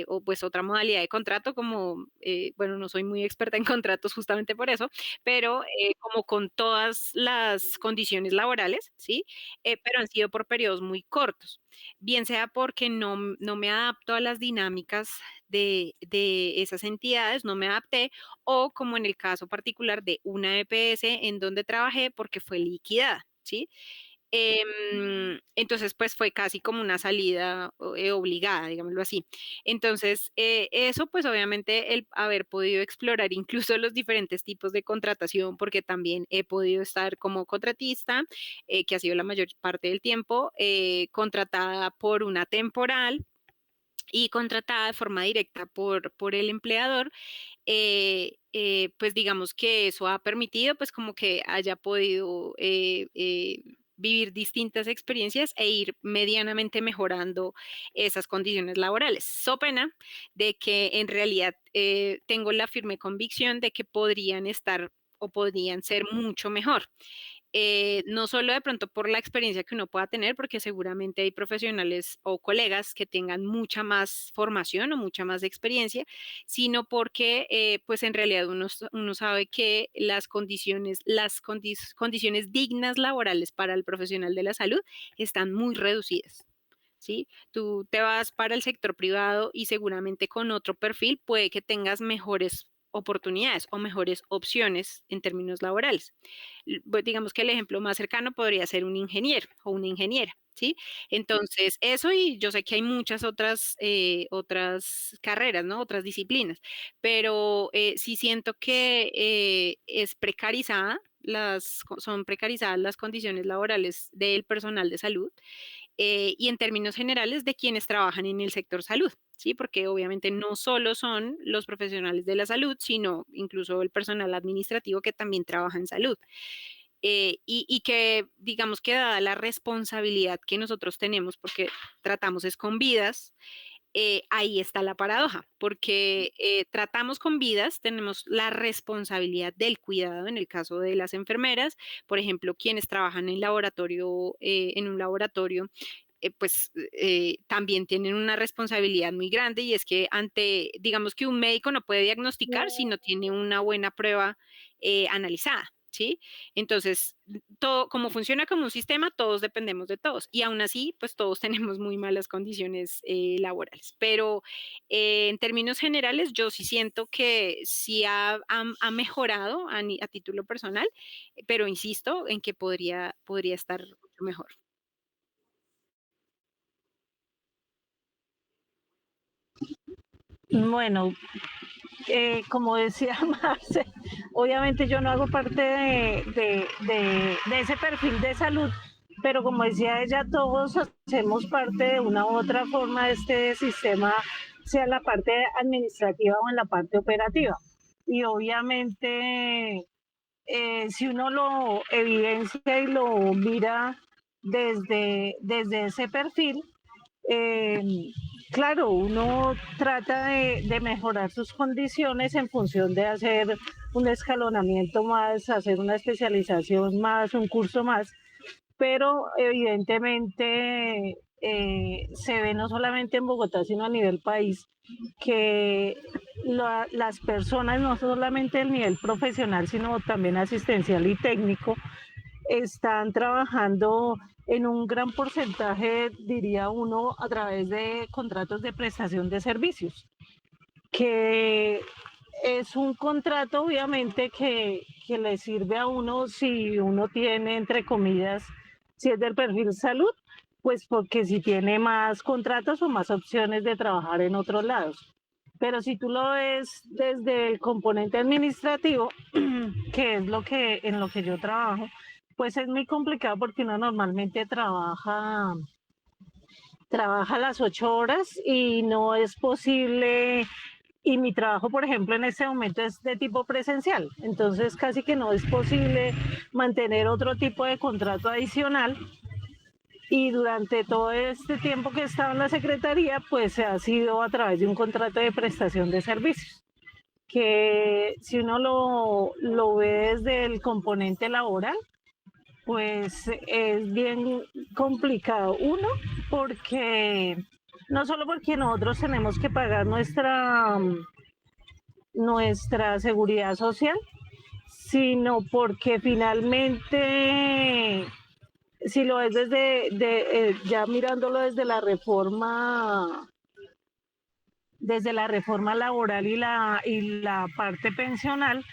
o pues otra modalidad de contrato, como, bueno, no soy muy experta en contratos justamente por eso, pero como con todas las condiciones laborales, ¿sí? Pero han sido por periodos muy cortos, bien sea porque no me adapto a las dinámicas de esas entidades, no me adapté, o como en el caso particular de una EPS en donde trabajé porque fue liquidada, ¿sí? Entonces, pues fue casi como una salida obligada, digámoslo así. Entonces, eso pues obviamente el haber podido explorar incluso los diferentes tipos de contratación, porque también he podido estar como contratista, que ha sido la mayor parte del tiempo, contratada por una temporal y contratada de forma directa por el empleador, pues digamos que eso ha permitido pues como que haya podido vivir distintas experiencias e ir medianamente mejorando esas condiciones laborales. So pena de que en realidad tengo la firme convicción de que podrían estar o podrían ser mucho mejor. No solo de pronto por la experiencia que uno pueda tener, porque seguramente hay profesionales o colegas que tengan mucha más formación o mucha más experiencia, sino porque pues en realidad uno sabe que condiciones dignas laborales para el profesional de la salud están muy reducidas. ¿Sí? Tú te vas para el sector privado y seguramente con otro perfil puede que tengas mejores oportunidades o mejores opciones en términos laborales. Pues digamos que el ejemplo más cercano podría ser un ingeniero o una ingeniera, ¿sí? Entonces, eso y yo sé que hay muchas otras carreras, ¿no? Otras disciplinas, pero sí siento que es precarizada, son precarizadas las condiciones laborales del personal de salud y en términos generales de quienes trabajan en el sector salud, ¿sí? Porque obviamente no solo son los profesionales de la salud, sino incluso el personal administrativo que también trabaja en salud. Y que digamos que dada la responsabilidad que nosotros tenemos, porque tratamos es con vidas, ahí está la paradoja, porque tratamos con vidas, tenemos la responsabilidad del cuidado en el caso de las enfermeras, por ejemplo, quienes trabajan en laboratorio, en un laboratorio, pues también tienen una responsabilidad muy grande y es que digamos que un médico no puede diagnosticar si no tiene una buena prueba analizada. ¿Sí? Entonces, todo, como funciona como un sistema, todos dependemos de todos y aún así, pues todos tenemos muy malas condiciones laborales. Pero en términos generales, yo sí siento que sí ha mejorado a título personal, pero insisto en que podría estar mucho mejor. Bueno, como decía Marce, obviamente yo no hago parte de ese perfil de salud, pero como decía ella, todos hacemos parte de una u otra forma de este sistema, sea en la parte administrativa o en la parte operativa. Y obviamente, si uno lo evidencia y lo mira desde ese perfil, eh, claro, uno trata de mejorar sus condiciones en función de hacer un escalonamiento más, hacer una especialización más, un curso más, pero evidentemente se ve no solamente en Bogotá, sino a nivel país, que las personas, no solamente el nivel profesional, sino también asistencial y técnico, están trabajando en un gran porcentaje, diría uno, a través de contratos de prestación de servicios, que es un contrato obviamente que le sirve a uno si uno tiene, entre comillas, si es del perfil salud, pues porque si tiene más contratos o más opciones de trabajar en otros lados. Pero si tú lo ves desde el componente administrativo, que es en lo que yo trabajo, pues es muy complicado porque uno normalmente trabaja las 8 horas y no es posible, y mi trabajo, por ejemplo, en este momento es de tipo presencial, entonces casi que no es posible mantener otro tipo de contrato adicional. Y durante todo este tiempo que he estado en la Secretaría, pues ha sido a través de un contrato de prestación de servicios, que si uno lo ve desde el componente laboral, pues es bien complicado. Uno, porque no solo porque nosotros tenemos que pagar nuestra seguridad social, sino porque finalmente, si lo ves ya mirándolo desde la reforma laboral y la parte pensional,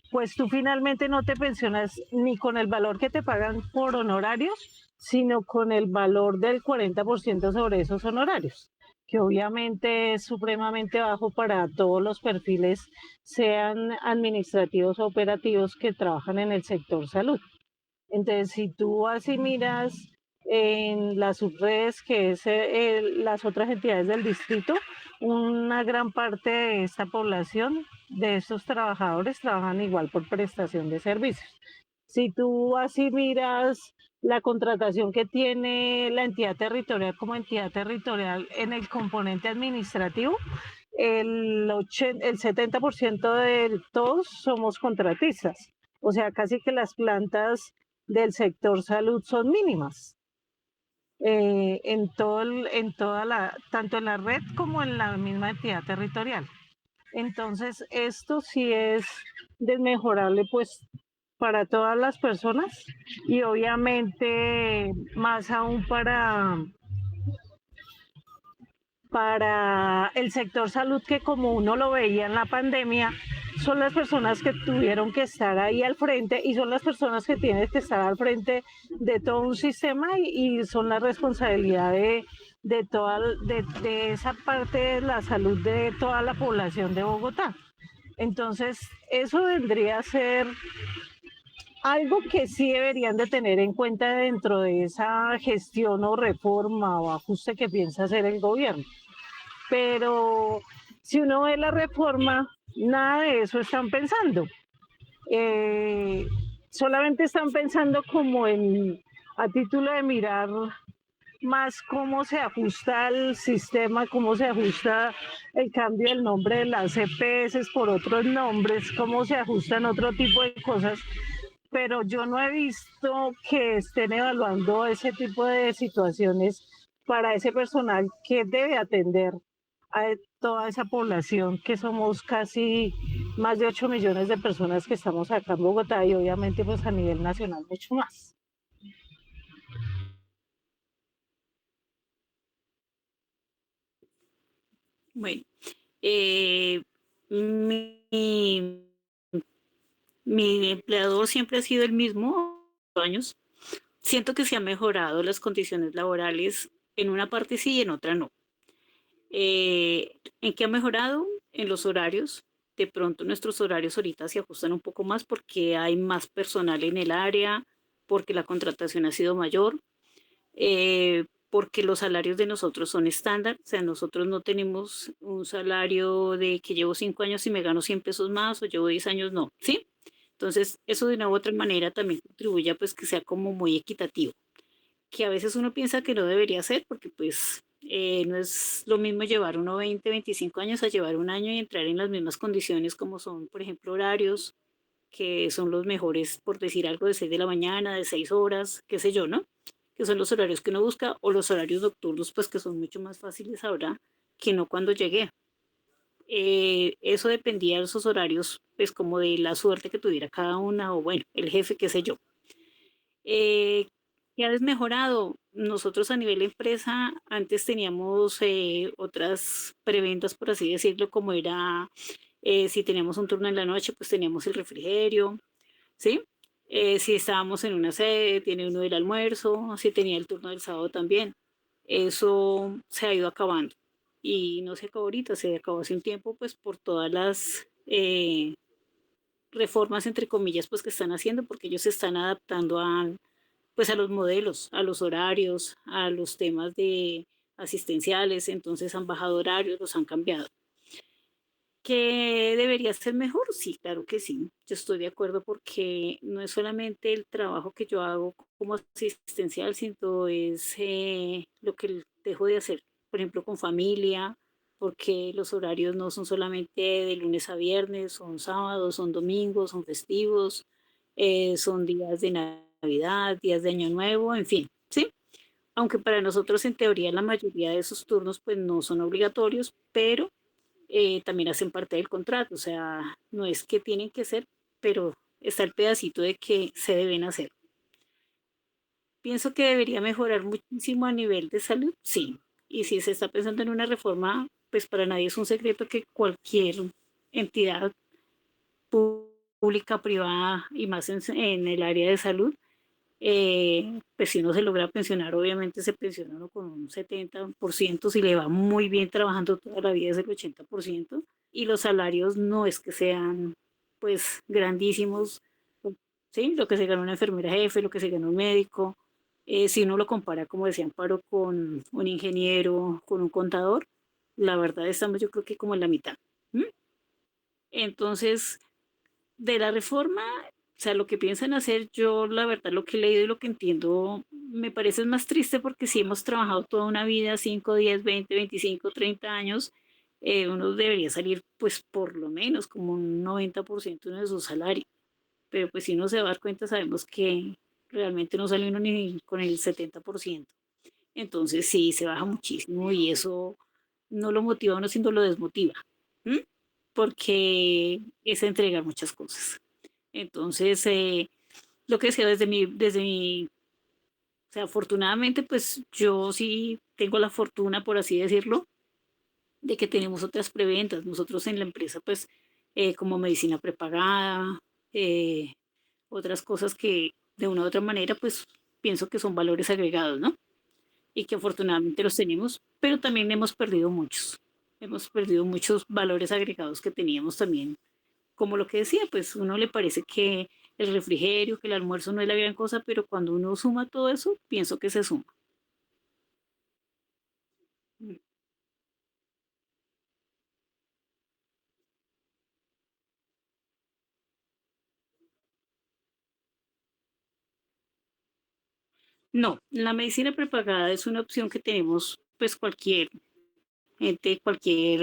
pues tú finalmente no te pensionas ni con el valor que te pagan por honorarios, sino con el valor del 40% sobre esos honorarios, que obviamente es supremamente bajo para todos los perfiles, sean administrativos o operativos, que trabajan en el sector salud. Entonces, si tú así miras en las subredes, que es las otras entidades del distrito, una gran parte de esta población, de estos trabajadores, trabajan igual por prestación de servicios. Si tú así miras la contratación que tiene la entidad territorial como entidad territorial en el componente administrativo, el 70% de todos somos contratistas. O sea, casi que las plantas del sector salud son mínimas, tanto en la red como en la misma entidad territorial. Entonces, esto sí es desmejorable, pues, para todas las personas, y obviamente más aún para el sector salud, que como uno lo veía en la pandemia, son las personas que tuvieron que estar ahí al frente, y son las personas que tienen que estar al frente de todo un sistema, y son la responsabilidad de esa parte de la salud de toda la población de Bogotá. Entonces, eso vendría a ser algo que sí deberían de tener en cuenta dentro de esa gestión o reforma o ajuste que piensa hacer el gobierno. Pero si uno ve la reforma, nada de eso están pensando. Solamente están pensando como a título de mirar más cómo se ajusta el sistema, cómo se ajusta el cambio del nombre de las EPS por otros nombres, cómo se ajustan otro tipo de cosas, pero yo no he visto que estén evaluando ese tipo de situaciones para ese personal que debe atender a toda esa población, que somos casi más de 8 millones de personas que estamos acá en Bogotá, y obviamente pues a nivel nacional mucho más. Bueno, eh, mi, mi empleador siempre ha sido el mismo años. Siento que se han mejorado las condiciones laborales en una parte sí y en otra no. ¿En qué ha mejorado? En los horarios. De pronto nuestros horarios ahorita se ajustan un poco más porque hay más personal en el área, porque la contratación ha sido mayor, porque los salarios de nosotros son estándar, o sea, nosotros no tenemos un salario de que llevo 5 años y me gano 100 pesos más o llevo 10 años, no, ¿sí? Entonces, eso de una u otra manera también contribuye a pues que sea como muy equitativo, que a veces uno piensa que no debería ser porque pues no es lo mismo llevar uno 20, 25 años a llevar un año y entrar en las mismas condiciones como son, por ejemplo, horarios, que son los mejores, por decir algo, de 6 de la mañana, de 6 horas, qué sé yo, ¿no? Que son los horarios que uno busca, o los horarios nocturnos, pues que son mucho más fáciles ahora que no cuando llegué. Eso dependía de esos horarios, pues como de la suerte que tuviera cada una, o bueno, el jefe, qué sé yo. Eh, ¿Qué ha desmejorado? Nosotros a nivel empresa antes teníamos otras preventas, por así decirlo, como era si teníamos un turno en la noche, pues teníamos el refrigerio, ¿sí? Si estábamos en una sede, tiene uno el almuerzo, si tenía el turno del sábado también. Eso se ha ido acabando y no se acabó ahorita, se acabó hace un tiempo, pues por todas las reformas, entre comillas, pues que están haciendo, porque ellos se están adaptando pues a los modelos, a los horarios, a los temas de asistenciales, entonces han bajado horarios, los han cambiado. ¿Que debería ser mejor? Sí, claro que sí. Yo estoy de acuerdo porque no es solamente el trabajo que yo hago como asistencial, sino es lo que dejo de hacer, por ejemplo, con familia, porque los horarios no son solamente de lunes a viernes, son sábados, son domingos, son festivos, son días de Navidad, días de Año Nuevo, en fin, ¿sí? aunque para nosotros en teoría la mayoría de esos turnos pues no son obligatorios, pero también hacen parte del contrato, o sea, no es que tienen que ser, pero está el pedacito de que se deben hacer. Pienso que debería mejorar muchísimo a nivel de salud, sí. Y si se está pensando en una reforma, pues para nadie es un secreto que cualquier entidad pública, privada y más en el área de salud, pues si uno se logra pensionar, obviamente se pensiona uno con un 70%, si le va muy bien trabajando toda la vida es el 80%, y los salarios no es que sean pues grandísimos, ¿sí? Lo que se gana una enfermera jefe, lo que se gana un médico, si uno lo compara, como decía Amparo, con un ingeniero, con un contador, la verdad estamos yo creo que como en la mitad. ¿M? Entonces, de la reforma, o sea, lo que piensan hacer, yo la verdad lo que he leído y lo que entiendo me parece más triste porque si hemos trabajado toda una vida, 5 10 20 25 30 años, uno debería salir pues por lo menos como un 90% de su salario. Pero pues si uno se va a dar cuenta, sabemos que realmente no sale uno ni con el 70%. Entonces sí, se baja muchísimo y eso no lo motiva a uno, sino lo desmotiva. ¿M? Porque es entregar muchas cosas. Entonces, lo que decía o sea, afortunadamente, pues yo sí tengo la fortuna, por así decirlo, de que tenemos otras preventas. Nosotros en la empresa, pues, como medicina prepagada, eh, otras cosas que de una u otra manera, pues, pienso que son valores agregados, ¿no? Y que afortunadamente los tenemos, pero también hemos perdido muchos. Hemos perdido muchos valores agregados que teníamos también como lo que decía, pues uno le parece que el refrigerio, que el almuerzo no es la gran cosa, pero cuando uno suma todo eso, pienso que se suma. No, la medicina prepagada es una opción que tenemos, pues cualquier gente, cualquier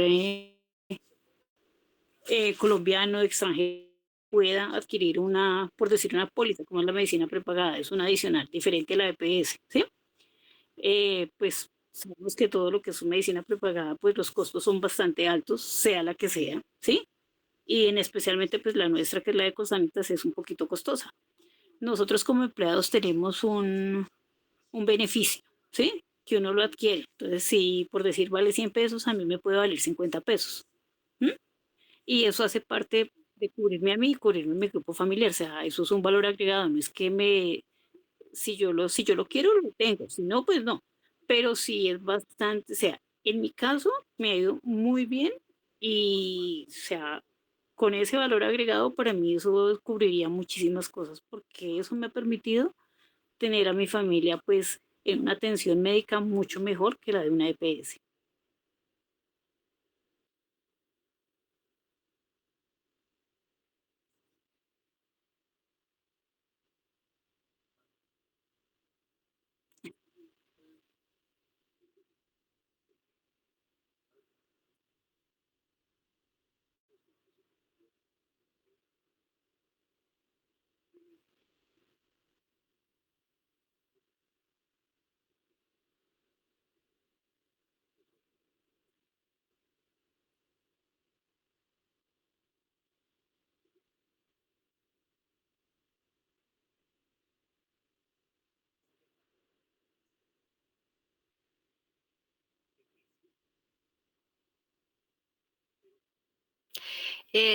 colombiano, extranjero, pueda adquirir una, por decir una póliza, como es la medicina prepagada, es una adicional, diferente a la EPS, ¿sí? Pues sabemos que todo lo que es medicina prepagada, pues los costos son bastante altos, sea la que sea, ¿sí? Y en especialmente pues la nuestra, que es la de Cosanitas, es un poquito costosa. Nosotros como empleados tenemos un beneficio, ¿sí? Que uno lo adquiere. Entonces, si por decir vale 100 pesos, a mí me puede valer 50 pesos. ¿M? Y eso hace parte de cubrirme a mí y cubrirme a mi grupo familiar. O sea, eso es un valor agregado. No es que si yo lo quiero, lo tengo. Si no, pues no. Pero sí es bastante, o sea, en mi caso me ha ido muy bien y, o sea, con ese valor agregado, para mí eso cubriría muchísimas cosas, porque eso me ha permitido tener a mi familia pues en una atención médica mucho mejor que la de una EPS.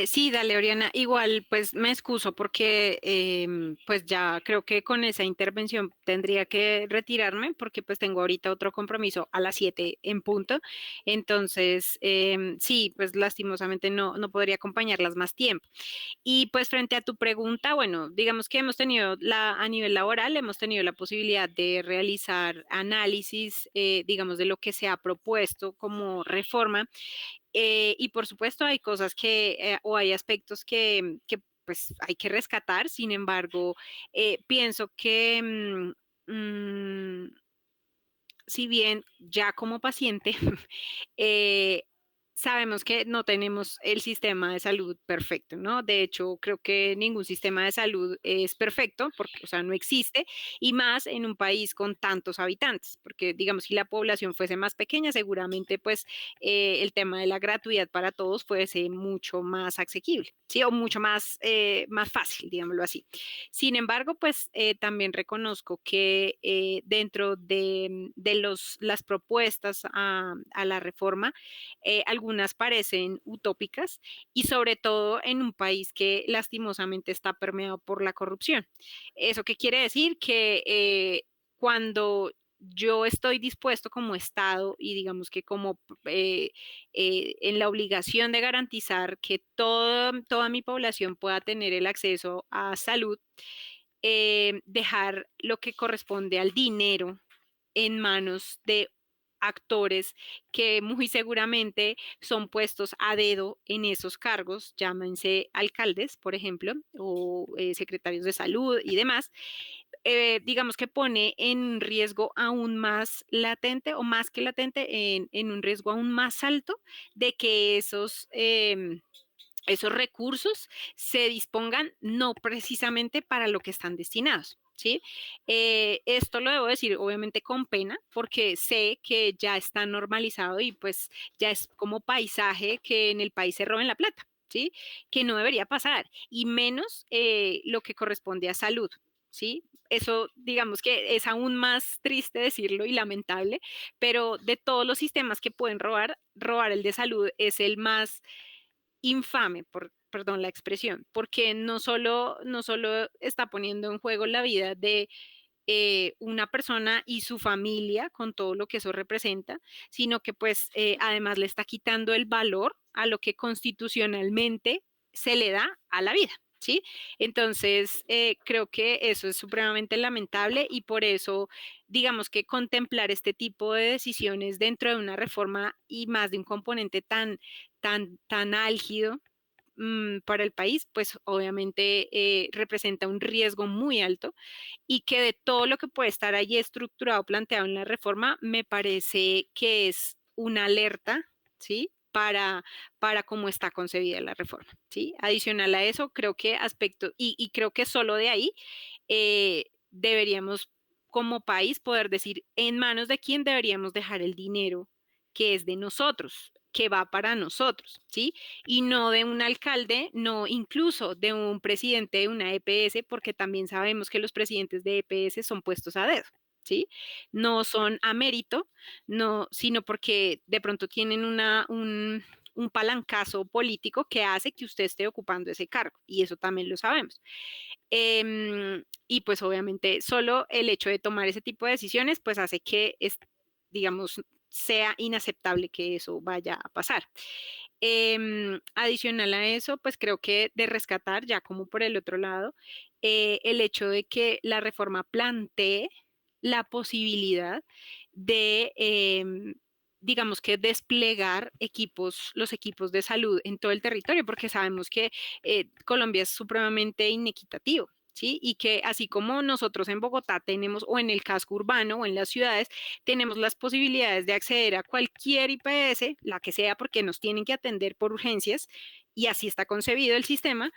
Sí, dale, Oriana. Igual, pues me excuso porque pues ya creo que con esa intervención tendría que retirarme porque pues tengo ahorita otro compromiso a las 7 en punto. Entonces, sí, pues lastimosamente no podría acompañarlas más tiempo. Y pues frente a tu pregunta, bueno, digamos que hemos tenido a nivel laboral, hemos tenido la posibilidad de realizar análisis, digamos, de lo que se ha propuesto como reforma y por supuesto hay cosas o hay aspectos que pues hay que rescatar, sin embargo, pienso que si bien ya como paciente, eh, sabemos que no tenemos el sistema de salud perfecto, ¿no? De hecho, creo que ningún sistema de salud es perfecto, porque, o sea, no existe, y más en un país con tantos habitantes, porque digamos, si la población fuese más pequeña, seguramente pues el tema de la gratuidad para todos fuese mucho más asequible, ¿sí? O mucho más, más fácil, digámoslo así. Sin embargo, pues también reconozco que dentro de las propuestas a la reforma, algunas parecen utópicas y sobre todo en un país que lastimosamente está permeado por la corrupción. ¿Eso qué quiere decir? Que cuando yo estoy dispuesto como Estado y digamos que como en la obligación de garantizar que toda mi población pueda tener el acceso a salud, dejar lo que corresponde al dinero en manos de actores que muy seguramente son puestos a dedo en esos cargos, llámense alcaldes, por ejemplo, o secretarios de salud y demás, digamos que pone en riesgo aún más latente o más que latente, en un riesgo aún más alto de que esos recursos se dispongan no precisamente para lo que están destinados. ¿Sí? Esto lo debo decir obviamente con pena porque sé que ya está normalizado y pues ya es como paisaje que en el país se roben la plata, ¿sí? Que no debería pasar y menos lo que corresponde a salud, ¿sí? Eso digamos que es aún más triste decirlo y lamentable, pero de todos los sistemas que pueden robar el de salud es el más infame, perdón la expresión, porque no solo está poniendo en juego la vida de una persona y su familia con todo lo que eso representa, sino que pues además le está quitando el valor a lo que constitucionalmente se le da a la vida. ¿Sí? Entonces, creo que eso es supremamente lamentable y por eso, digamos que contemplar este tipo de decisiones dentro de una reforma y más de un componente tan álgido para el país, pues obviamente representa un riesgo muy alto y que de todo lo que puede estar ahí estructurado, planteado en la reforma, me parece que es una alerta, ¿sí? Para cómo está concebida la reforma, ¿sí? Adicional a eso, creo que y creo que solo de ahí deberíamos como país poder decir en manos de quién deberíamos dejar el dinero que es de nosotros, que va para nosotros, ¿sí? Y no de un alcalde, no incluso de un presidente de una EPS, porque también sabemos que los presidentes de EPS son puestos a dedo, ¿sí? No son a mérito, no, sino porque de pronto tienen un palancazo político que hace que usted esté ocupando ese cargo, y eso también lo sabemos. Y pues obviamente solo el hecho de tomar ese tipo de decisiones pues hace que, digamos, sea inaceptable que eso vaya a pasar. Adicional a eso, pues creo que de rescatar, ya como por el otro lado, el hecho de que la reforma plantee la posibilidad de, digamos que desplegar los equipos de salud en todo el territorio, porque sabemos que Colombia es supremamente inequitativo. ¿Sí? Y que así como nosotros en Bogotá tenemos, o en el casco urbano, o en las ciudades, tenemos las posibilidades de acceder a cualquier IPS, la que sea, porque nos tienen que atender por urgencias, y así está concebido el sistema,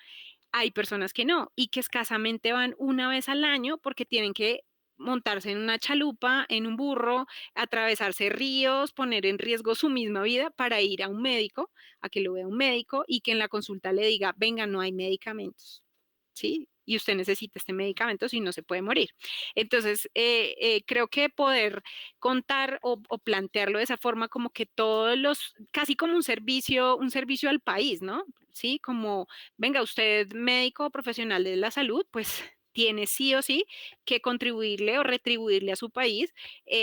hay personas que no, y que escasamente van una vez al año porque tienen que montarse en una chalupa, en un burro, atravesarse ríos, poner en riesgo su misma vida para ir a un médico, a que lo vea un médico y que en la consulta le diga, venga, no hay medicamentos. ¿Sí? Y usted necesita este medicamento si no se puede morir. Entonces, creo que poder contar o plantearlo de esa forma como que casi como un servicio al país, ¿no? Sí, como, venga, usted médico profesional de la salud, pues tiene sí o sí que contribuirle o retribuirle a su país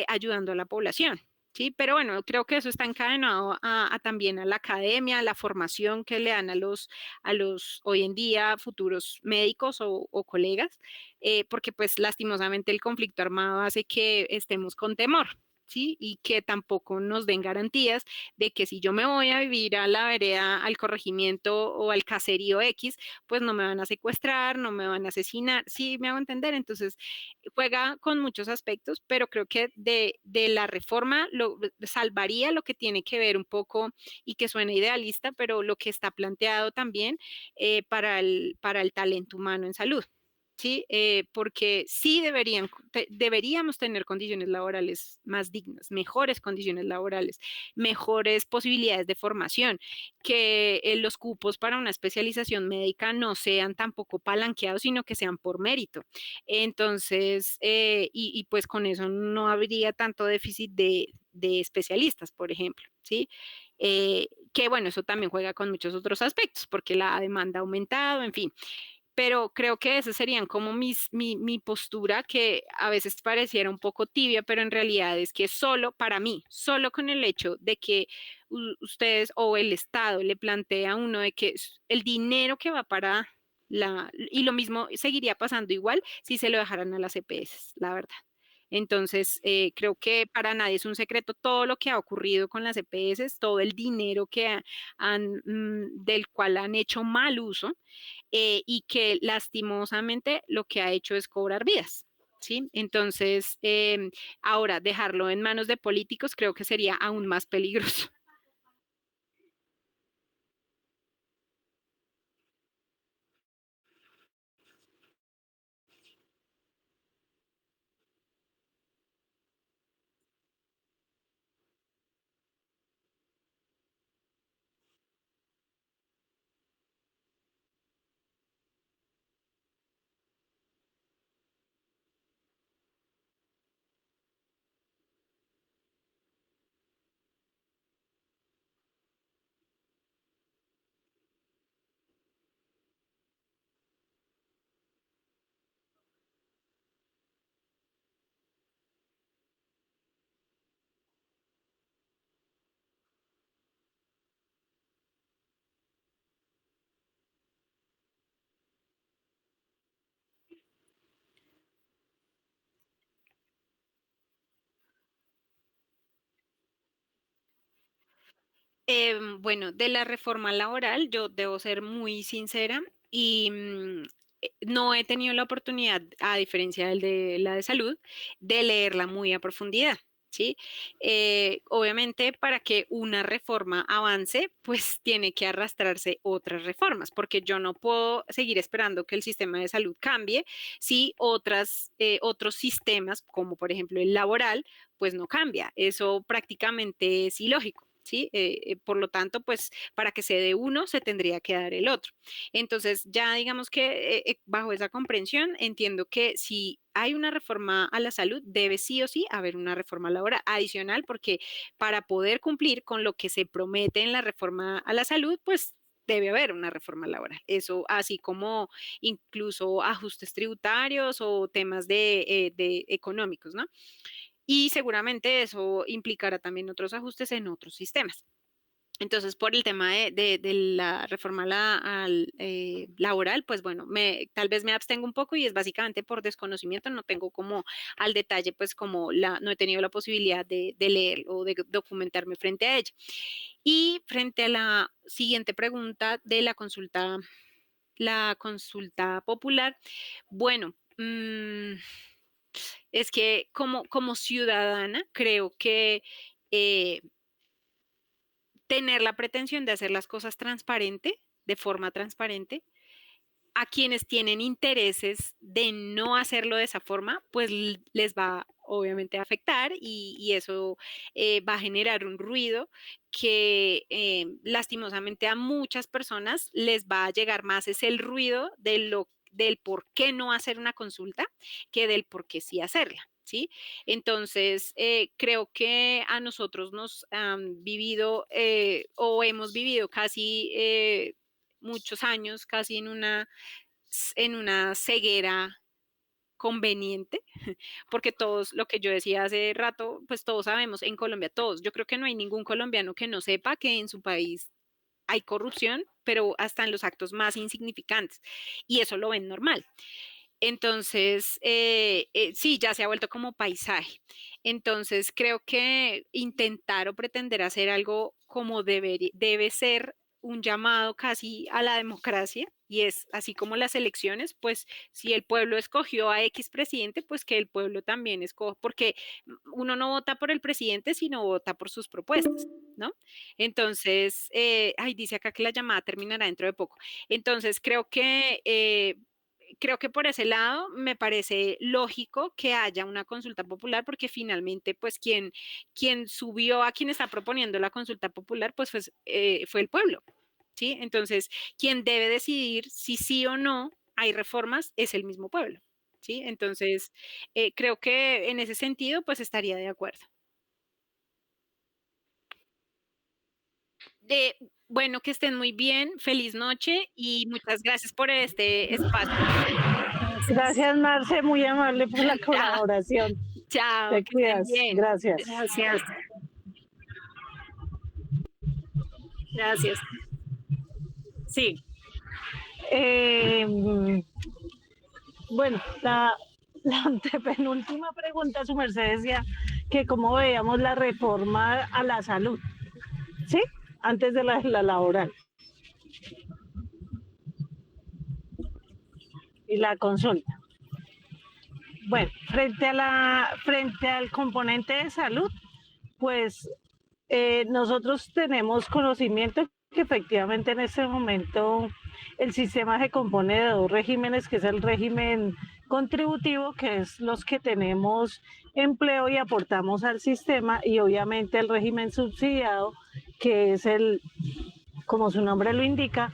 ayudando a la población. Sí, pero bueno, creo que eso está encadenado también a la academia, a la formación que le dan a los hoy en día futuros médicos o colegas, porque pues lastimosamente el conflicto armado hace que estemos con temor. ¿sí? Y que tampoco nos den garantías de que si yo me voy a vivir a la vereda, al corregimiento o al caserío X, pues no me van a secuestrar, no me van a asesinar, ¿sí me hago entender? Entonces, juega con muchos aspectos, pero creo que de la reforma lo salvaría lo que tiene que ver un poco y que suena idealista, pero lo que está planteado también para el talento humano en salud. Sí, porque sí deberíamos tener condiciones laborales más dignas, mejores condiciones laborales, mejores posibilidades de formación, que los cupos para una especialización médica no sean tampoco palanqueados, sino que sean por mérito. Entonces, y pues con eso no habría tanto déficit de especialistas, por ejemplo, ¿sí? Que bueno, eso también juega con muchos otros aspectos, porque la demanda ha aumentado, en fin, pero creo que esas serían como mi postura, que a veces pareciera un poco tibia, pero en realidad es que solo para mí, solo con el hecho de que ustedes o el Estado le plantea a uno de que el dinero que va para y lo mismo seguiría pasando igual si se lo dejaran a las EPS, la verdad. Entonces, creo que para nadie es un secreto todo lo que ha ocurrido con las EPS, todo el dinero que del cual han hecho mal uso, y que lastimosamente lo que ha hecho es cobrar vidas. ¿Sí? Entonces, ahora dejarlo en manos de políticos creo que sería aún más peligroso. Bueno, de la reforma laboral, yo debo ser muy sincera y no he tenido la oportunidad, a diferencia del de la de salud, de leerla muy a profundidad. ¿Sí? Obviamente, para que una reforma avance, pues tiene que arrastrarse otras reformas, porque yo no puedo seguir esperando que el sistema de salud cambie si otros sistemas, como por ejemplo el laboral, pues no cambia. Eso prácticamente es ilógico. ¿Sí? Por lo tanto, pues para que se dé uno, se tendría que dar el otro. Entonces, ya digamos que bajo esa comprensión, entiendo que si hay una reforma a la salud, debe sí o sí haber una reforma laboral adicional, porque para poder cumplir con lo que se promete en la reforma a la salud, pues debe haber una reforma laboral. Eso, así como incluso ajustes tributarios o temas de económicos, ¿no? Y seguramente eso implicará también otros ajustes en otros sistemas. Entonces, por el tema de la reforma laboral, pues bueno, tal vez me abstengo un poco y es básicamente por desconocimiento, no tengo como al detalle, pues como no he tenido la posibilidad de leer o de documentarme frente a ella. Y frente a la siguiente pregunta de la consulta popular, bueno, es que como ciudadana creo que eh, tener la pretensión de hacer las cosas transparente, de forma transparente, a quienes tienen intereses de no hacerlo de esa forma, pues les va obviamente a afectar y eso va a generar un ruido que lastimosamente a muchas personas les va a llegar más, es el ruido del por qué no hacer una consulta que del por qué sí hacerla. ¿Sí? Entonces, creo que a nosotros nos han vivido o hemos vivido casi muchos años, casi en una ceguera conveniente, porque todos, lo que yo decía hace rato, pues todos sabemos, en Colombia todos, yo creo que no hay ningún colombiano que no sepa que en su país hay corrupción, pero hasta en los actos más insignificantes, y eso lo ven normal. Entonces, sí, ya se ha vuelto como paisaje. Entonces, creo que intentar o pretender hacer algo como debe ser un llamado casi a la democracia, y es así como las elecciones, pues si el pueblo escogió a X presidente, pues que el pueblo también escoja, porque uno no vota por el presidente, sino vota por sus propuestas, ¿no? Entonces, ay, dice acá que la llamada terminará dentro de poco. Entonces, creo que por ese lado me parece lógico que haya una consulta popular, porque finalmente, pues quien subió a quien está proponiendo la consulta popular, fue el pueblo, ¿sí? Entonces, quien debe decidir si sí o no hay reformas es el mismo pueblo, ¿sí? Entonces, creo que en ese sentido, pues estaría de acuerdo. De, bueno, que estén muy bien, feliz noche y muchas gracias por este espacio. Gracias. Gracias, Marce, muy amable por la Chao, colaboración. chao, Te que estén cuidas. bien. Gracias. Gracias. Gracias. Sí. Eh, bueno, la antepenúltima pregunta, su merced decía que cómo veíamos la reforma a la salud, ¿sí? Antes de la laboral y la consulta. Bueno, frente al componente de salud, pues nosotros tenemos conocimiento que efectivamente en este momento el sistema se compone de dos regímenes, que es el régimen contributivo, que es los que tenemos empleo y aportamos al sistema, y obviamente el régimen subsidiado, que es como su nombre lo indica,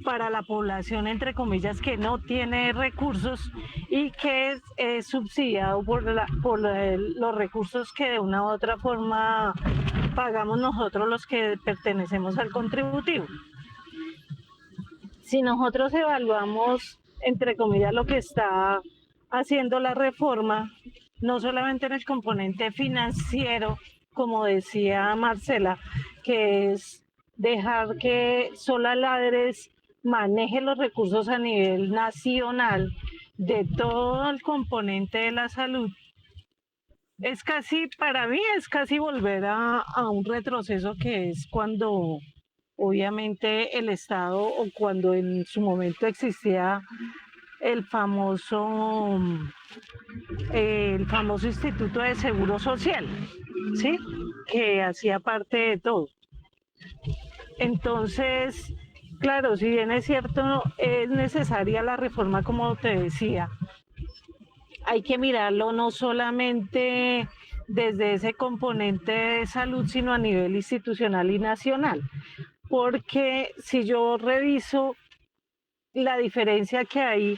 para la población, entre comillas, que no tiene recursos y que es subsidiado los recursos que de una u otra forma pagamos nosotros los que pertenecemos al contributivo. Si nosotros evaluamos, entre comillas, lo que está haciendo la reforma, no solamente en el componente financiero, como decía Marcela, que es dejar que Solaladres maneje los recursos a nivel nacional de todo el componente de la salud, es casi, para mí es casi volver a un retroceso, que es cuando obviamente el Estado, o cuando en su momento existía el famoso Instituto de Seguro Social, ¿sí? Que hacía parte de todo. Entonces, claro, si bien es cierto, es necesaria la reforma, como te decía, hay que mirarlo no solamente desde ese componente de salud, sino a nivel institucional y nacional. Porque si yo reviso la diferencia que hay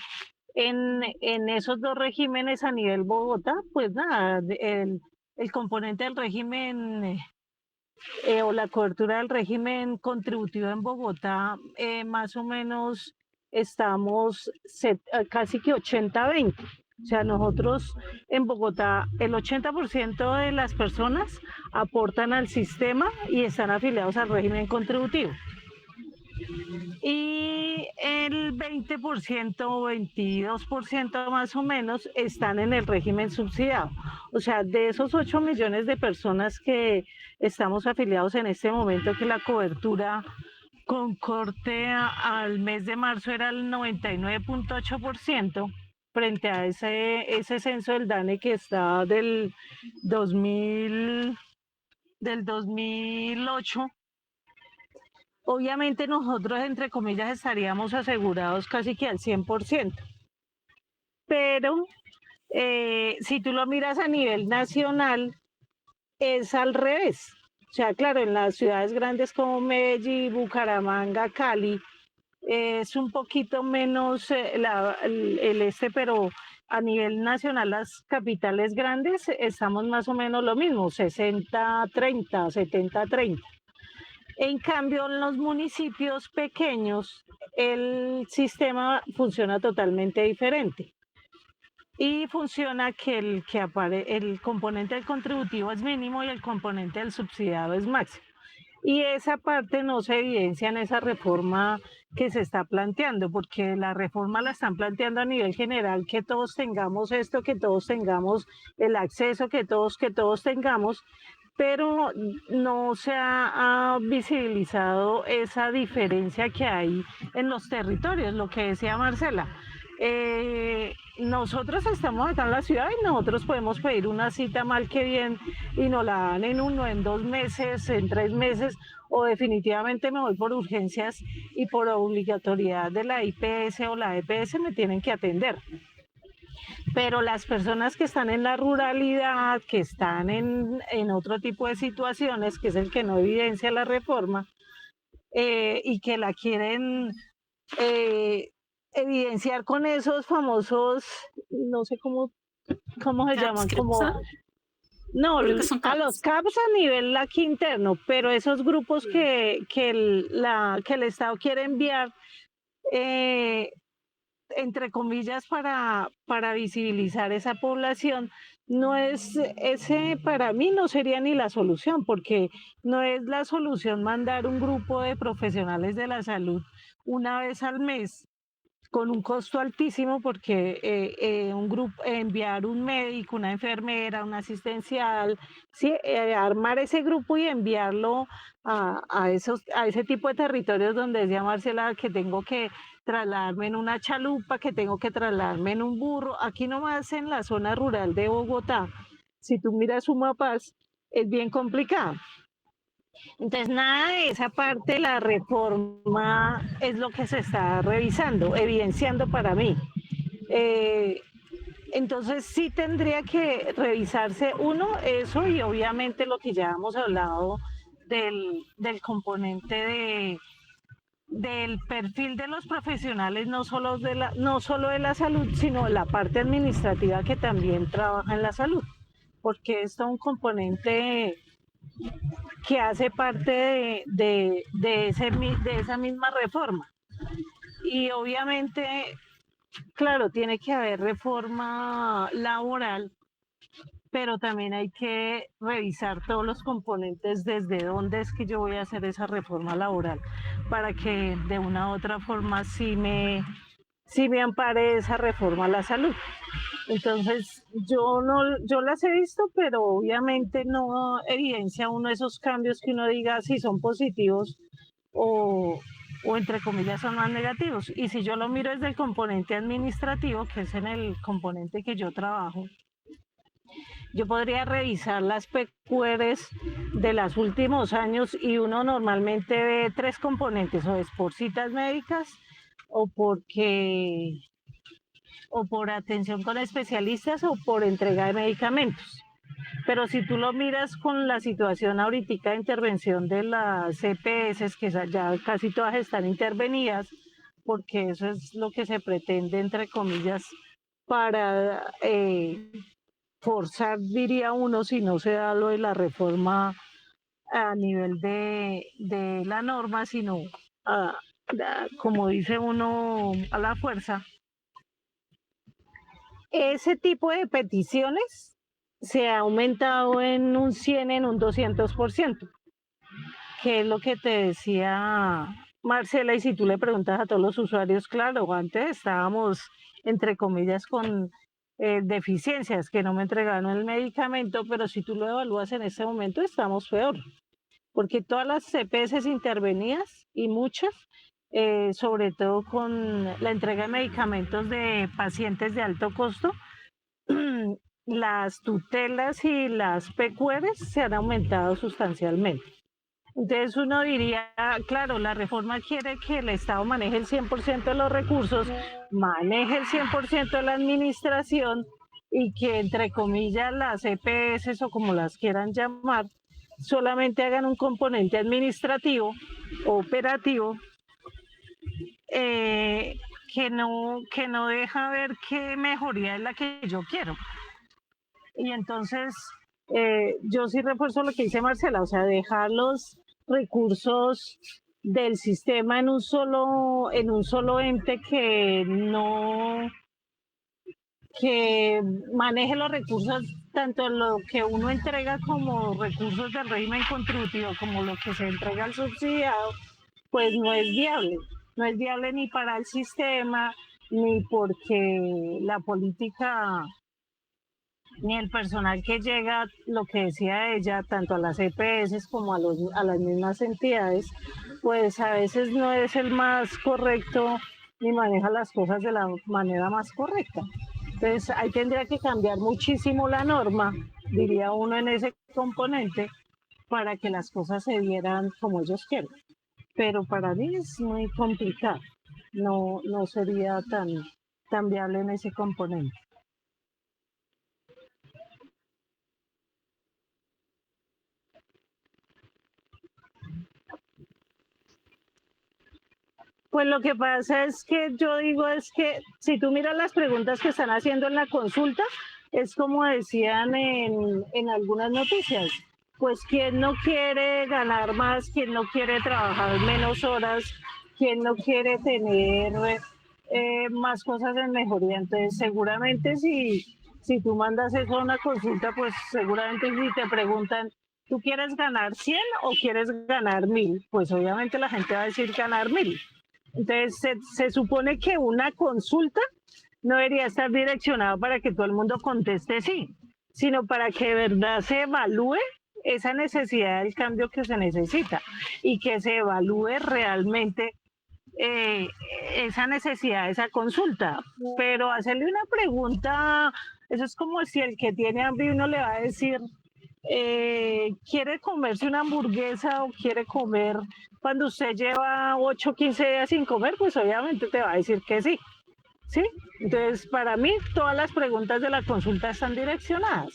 en esos dos regímenes a nivel Bogotá, pues nada, el componente del régimen o la cobertura del régimen contributivo en Bogotá, más o menos estamos casi que 80-20. O sea, nosotros en Bogotá, el 80% de las personas aportan al sistema y están afiliados al régimen contributivo. Y el 20% o 22% más o menos están en el régimen subsidiado. O sea, de esos 8 millones de personas que estamos afiliados en este momento, que la cobertura con corte al mes de marzo era el 99.8%, frente a ese censo del DANE que está del 2008. Obviamente nosotros, entre comillas, estaríamos asegurados casi que al 100%, pero si tú lo miras a nivel nacional, es al revés. O sea, claro, en las ciudades grandes como Medellín, Bucaramanga, Cali, es un poquito menos pero a nivel nacional las capitales grandes estamos más o menos lo mismo, 60-30, 70-30. En cambio, en los municipios pequeños, el sistema funciona totalmente diferente. Y funciona que el componente del contributivo es mínimo y el componente del subsidiado es máximo. Y esa parte no se evidencia en esa reforma que se está planteando, porque la reforma la están planteando a nivel general, que todos tengamos esto, que todos tengamos el acceso, que todos tengamos, pero no se ha visibilizado esa diferencia que hay en los territorios, lo que decía Marcela. Nosotros estamos acá en la ciudad y nosotros podemos pedir una cita mal que bien y nos la dan en 1, en 2 meses, en 3 meses, o definitivamente me voy por urgencias y por obligatoriedad de la IPS o la EPS me tienen que atender. Pero las personas que están en la ruralidad, que están en otro tipo de situaciones, que es el que no evidencia la reforma, y que la quieren eh, evidenciar con esos famosos, no sé cómo se CAPS, llaman, creo que son. no, Creo que son a los CAPS. CAPS a nivel aquí interno, pero esos grupos Sí. que el Estado quiere enviar, eh, entre comillas, para visibilizar esa población, no es ese, para mí no sería ni la solución, porque no es la solución mandar un grupo de profesionales de la salud una vez al mes con un costo altísimo, porque un grupo, enviar un médico, una enfermera, un asistencial, sí, armar ese grupo y enviarlo a ese tipo de territorios donde decía Marcela que tengo que trasladarme en una chalupa, que tengo que trasladarme en un burro. Aquí nomás en la zona rural de Bogotá, si tú miras un mapa, es bien complicado. Entonces, nada de esa parte de la reforma es lo que se está revisando, evidenciando para mí. Eh, entonces, sí tendría que revisarse uno, eso y obviamente lo que ya hemos hablado del componente del perfil de los profesionales, no solo de la salud, sino la parte administrativa que también trabaja en la salud, porque esto es un componente que hace parte de esa misma reforma. Y obviamente, claro, tiene que haber reforma laboral, pero también hay que revisar todos los componentes desde dónde es que yo voy a hacer esa reforma laboral, para que de una u otra forma sí me ampare esa reforma a la salud. Entonces, yo las he visto, pero obviamente no evidencia uno esos cambios que uno diga si son positivos o, o entre comillas son más negativos. Y si yo lo miro desde el componente administrativo, que es en el componente que yo trabajo, yo podría revisar las PQRs de los últimos años y uno normalmente ve 3 componentes, o es por citas médicas o porque o por atención con especialistas o por entrega de medicamentos. Pero si tú lo miras con la situación ahorita de intervención de las EPS, que ya casi todas están intervenidas, porque eso es lo que se pretende, entre comillas, para forzar, diría uno, si no se da lo de la reforma a nivel de la norma, sino, como dice uno, a la fuerza. Ese tipo de peticiones se ha aumentado en un 100, en un 200%, que es lo que te decía Marcela, y si tú le preguntas a todos los usuarios, claro, antes estábamos, entre comillas, con deficiencias, que no me entregaron el medicamento, pero si tú lo evalúas en este momento, estamos peor, porque todas las CPS intervenidas y muchas, sobre todo con la entrega de medicamentos de pacientes de alto costo, las tutelas y las PQRs se han aumentado sustancialmente. Entonces uno diría, claro, la reforma quiere que el Estado maneje el 100% de los recursos, maneje el 100% de la administración y que, entre comillas, las EPS o como las quieran llamar, solamente hagan un componente administrativo, operativo, que no deja ver qué mejoría es la que yo quiero. Y entonces yo sí refuerzo lo que dice Marcela, o sea, dejar los recursos del sistema en un solo ente que que maneje los recursos, tanto lo que uno entrega como recursos del régimen contributivo, como lo que se entrega al subsidiado, pues no es viable. No es viable ni para el sistema, ni porque la política, ni el personal que llega, lo que decía ella, tanto a las EPS como a las mismas entidades, pues a veces no es el más correcto ni maneja las cosas de la manera más correcta. Entonces ahí tendría que cambiar muchísimo la norma, diría uno en ese componente, para que las cosas se dieran como ellos quieren. Pero para mí es muy complicado, no sería tan viable en ese componente. Pues lo que pasa es que yo digo es que si tú miras las preguntas que están haciendo en la consulta, es como decían en algunas noticias, pues quién no quiere ganar más, quién no quiere trabajar menos horas, quién no quiere tener más cosas en mejoría. Entonces seguramente si tú mandas eso a una consulta, pues seguramente si te preguntan, ¿tú quieres ganar 100 o quieres ganar 1000? Pues obviamente la gente va a decir ganar 1000. Entonces, se supone que una consulta no debería estar direccionada para que todo el mundo conteste sí, sino para que de verdad se evalúe esa necesidad del cambio que se necesita y que se evalúe realmente eh, esa necesidad, esa consulta. Pero hacerle una pregunta, eso es como si el que tiene hambre uno le va a decir, quiere comerse una hamburguesa o quiere comer cuando usted lleva 8 o 15 días sin comer, pues obviamente te va a decir que sí. ¿Sí? Entonces, para mí, todas las preguntas de la consulta están direccionadas.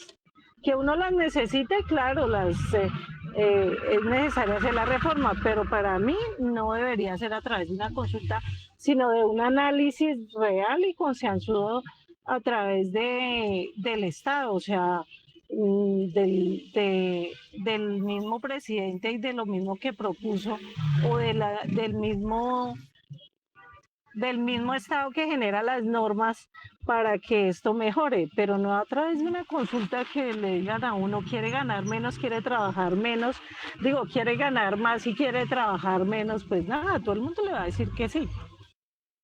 Que uno las necesite, claro, es necesario hacer la reforma, pero para mí no debería ser a través de una consulta, sino de un análisis real y concienzudo a través del Estado, o sea, del mismo presidente y de lo mismo que propuso, o del mismo Estado que genera las normas para que esto mejore, pero no a través de una consulta que le digan a uno quiere ganar menos, quiere trabajar menos, digo, quiere ganar más y quiere trabajar menos, pues nada, todo el mundo le va a decir que sí.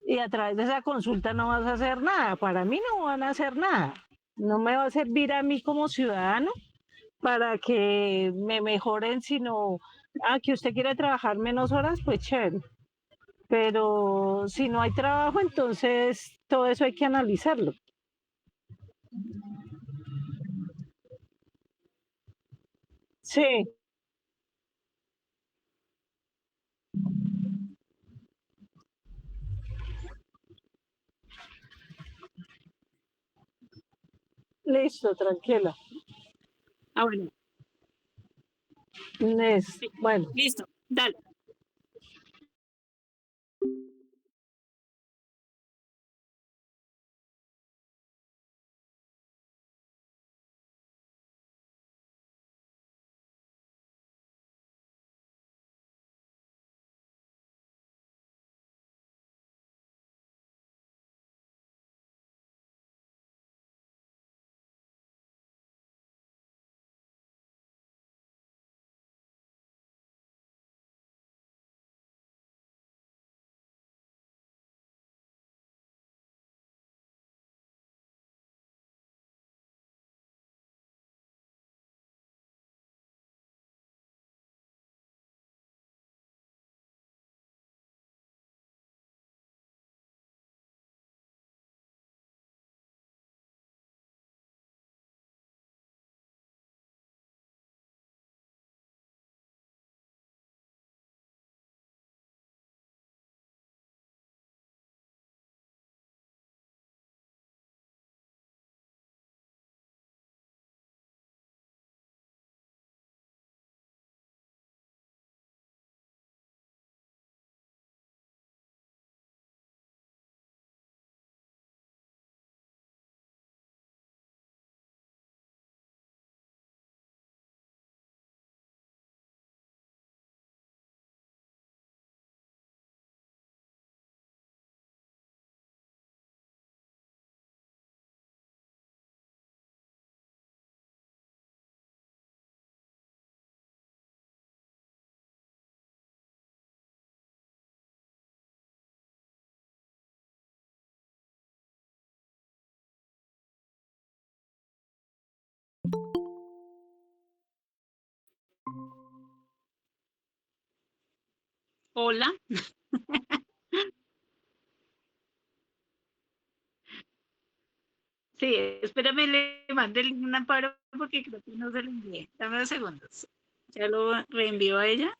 Y a través de esa consulta no vas a hacer nada, para mí no van a hacer nada, no me va a servir a mí como ciudadano para que me mejoren, sino, que usted quiere trabajar menos horas, pues chévere, pero si no hay trabajo, entonces todo eso hay que analizarlo. Sí, listo, tranquila. Ah, bueno, sí, Bueno. listo, dale. Hola. Sí, espérame, le mandé un amparo porque creo que no se lo envié. Dame 2 segundos. Ya lo reenvío a ella.